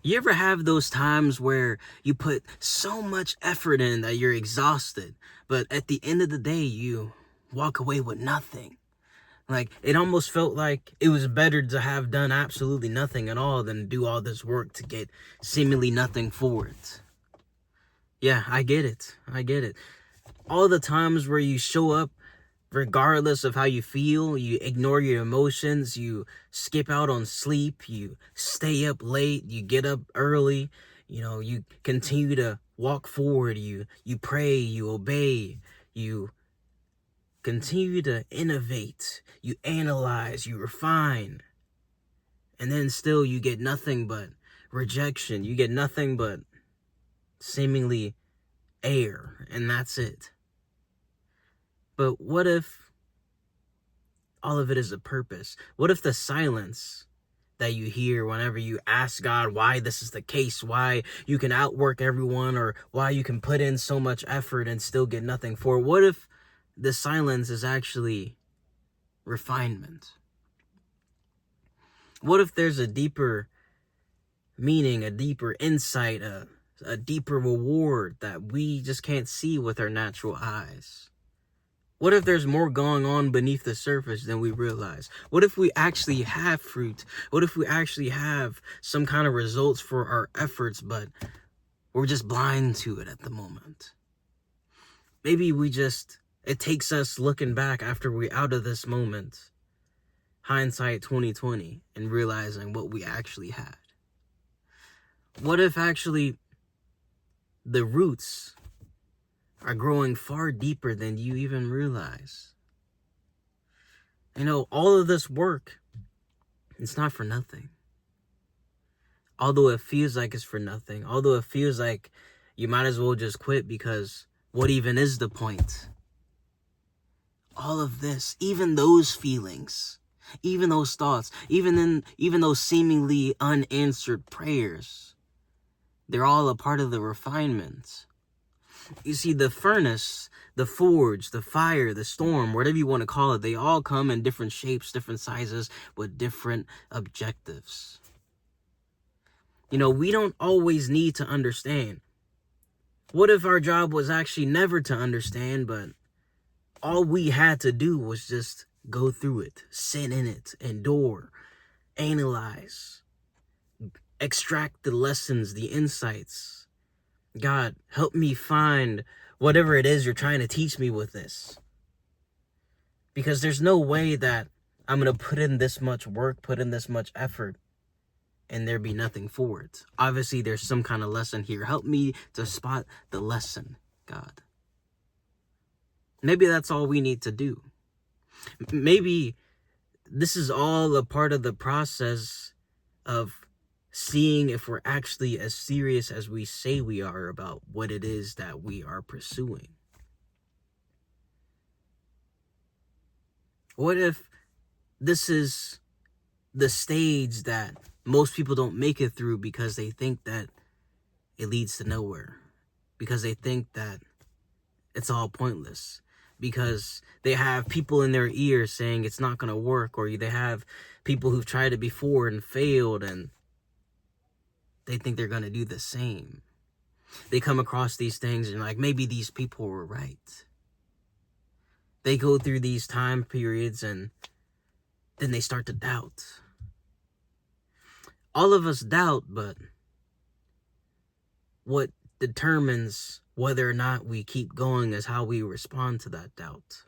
You ever have those times where you put so much effort in that you're exhausted, but at the end of the day, you walk away with nothing? Like, it almost felt like it was better to have done absolutely nothing at all than do all this work to get seemingly nothing for it. Yeah, I get it. I get it. All the times where you show up regardless of how you feel, you ignore your emotions, you skip out on sleep, you stay up late, you get up early, you continue to walk forward, you pray, you obey, you continue to innovate, you analyze, you refine, and then still you get nothing but rejection, you get nothing but seemingly air, and that's it. But what if all of it is a purpose? What if the silence that you hear whenever you ask God why this is the case, why you can outwork everyone, or why you can put in so much effort and still get nothing for it? What if the silence is actually refinement? What if there's a deeper meaning, a deeper insight, a deeper reward that we just can't see with our natural eyes? What if there's more going on beneath the surface than we realize? What if we actually have fruit? What if we actually have some kind of results for our efforts, but we're just blind to it at the moment? Maybe it takes us looking back after we're out of this moment, hindsight 2020, and realizing what we actually had. What if actually the roots are growing far deeper than you even realize? All of this work, it's not for nothing. Although it feels like it's for nothing, although it feels like you might as well just quit because what even is the point? All of this, even those feelings, even those thoughts, even those seemingly unanswered prayers, they're all a part of the refinement. You see, the furnace, the forge, the fire, the storm, whatever you want to call it, they all come in different shapes, different sizes, with different objectives. We don't always need to understand. What if our job was actually never to understand, but all we had to do was just go through it, sit in it, endure, analyze, extract the lessons, the insights. God, help me find whatever it is you're trying to teach me with this. Because there's no way that I'm going to put in this much work, put in this much effort, and there be nothing for it. Obviously, there's some kind of lesson here. Help me to spot the lesson, God. Maybe that's all we need to do. Maybe this is all a part of the process of seeing if we're actually as serious as we say we are about what it is that we are pursuing. What if this is the stage that most people don't make it through because they think that it leads to nowhere, because they think that it's all pointless, because they have people in their ears saying it's not going to work, or they have people who've tried it before and failed, and they think they're going to do the same. They come across these things and maybe these people were right. They go through these time periods and then they start to doubt. All of us doubt, but what determines whether or not we keep going is how we respond to that doubt.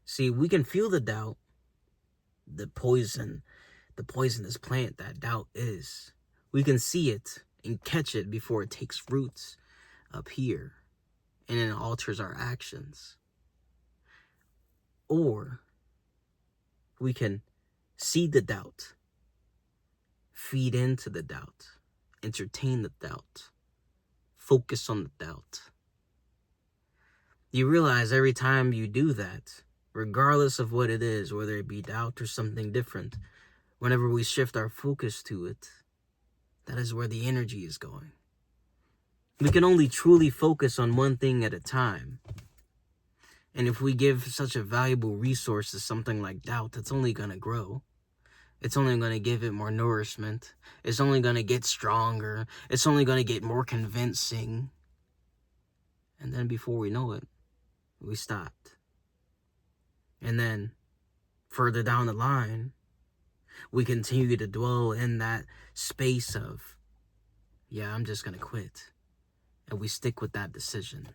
See, we can feel the doubt, the poisonous plant that doubt is. We can see it and catch it before it takes roots up here and it alters our actions. Or we can see the doubt, feed into the doubt, entertain the doubt, focus on the doubt. You realize every time you do that, regardless of what it is, whether it be doubt or something different, whenever we shift our focus to it, that is where the energy is going. We can only truly focus on one thing at a time. And if we give such a valuable resource to something like doubt, it's only going to grow. it's only going to give it more nourishment. It's only going to get stronger. It's only going to get more convincing. And then before we know it, we stopped. And then further down the line, we continue to dwell in that space of, yeah, I'm just going to quit. And we stick with that decision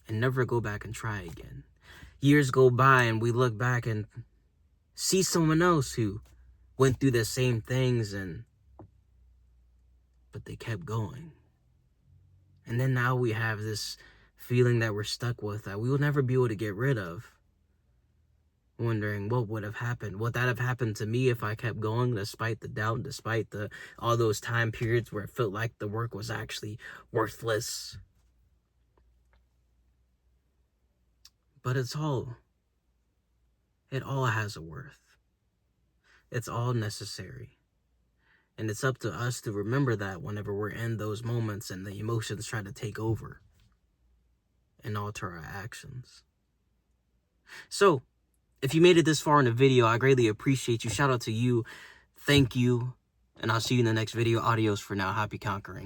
and never go back and try again. Years go by and we look back and see someone else who went through the same things, but they kept going. And then now we have this feeling that we're stuck with, that we will never be able to get rid of. Wondering what would have happened. Would that have happened to me if I kept going, despite the doubt, despite all those time periods where it felt like the work was actually worthless? But it all has a worth. It's all necessary. And it's up to us to remember that whenever we're in those moments and the emotions try to take over and alter our actions. So, if you made it this far in the video, I greatly appreciate you. Shout out to you. Thank you. And I'll see you in the next video. Adios for now. Happy conquering.